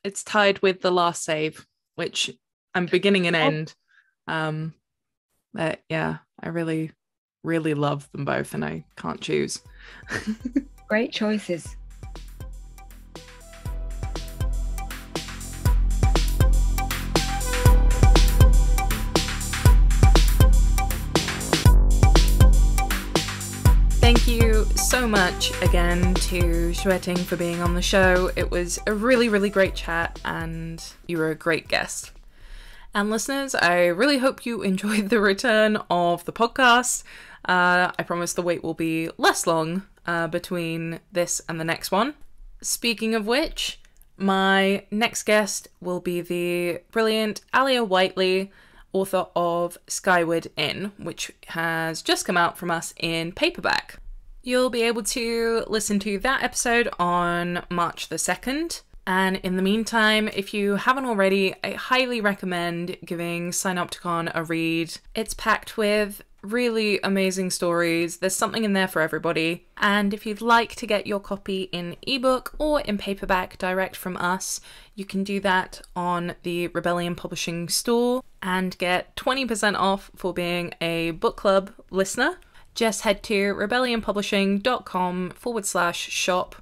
It's tied with The Last Save, which I'm beginning and end. But yeah, I really, really love them both and I can't choose. Great choices. Thank you so much again to Xueting for being on the show. It was a really, really great chat and you were a great guest. And listeners, I really hope you enjoyed the return of the podcast. I promise the wait will be less long between this and the next one. Speaking of which, my next guest will be the brilliant Alia Whiteley, author of Skyward Inn, which has just come out from us in paperback. You'll be able to listen to that episode on March the 2nd. And in the meantime, if you haven't already, I highly recommend giving Synopticon a read. It's packed with really amazing stories. There's something in there for everybody. And if you'd like to get your copy in ebook or in paperback direct from us, you can do that on the Rebellion Publishing store and get 20% off for being a book club listener. Just head to rebellionpublishing.com/shop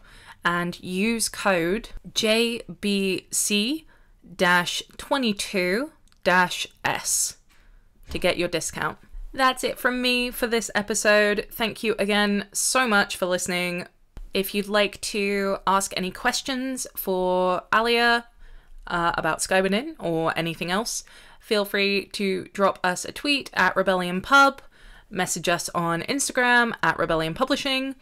and use code JBC-22-S to get your discount. That's it from me for this episode. Thank you again so much for listening. If you'd like to ask any questions for Alia about Skyward Inn or anything else, feel free to drop us a tweet at Rebellion Pub, message us on Instagram at Rebellion Publishing,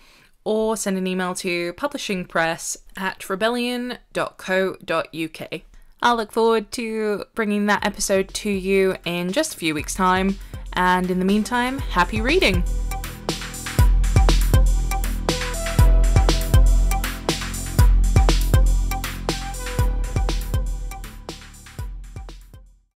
or send an email to publishingpress@rebellion.co.uk. I'll look forward to bringing that episode to you in just a few weeks' time, and in the meantime, happy reading!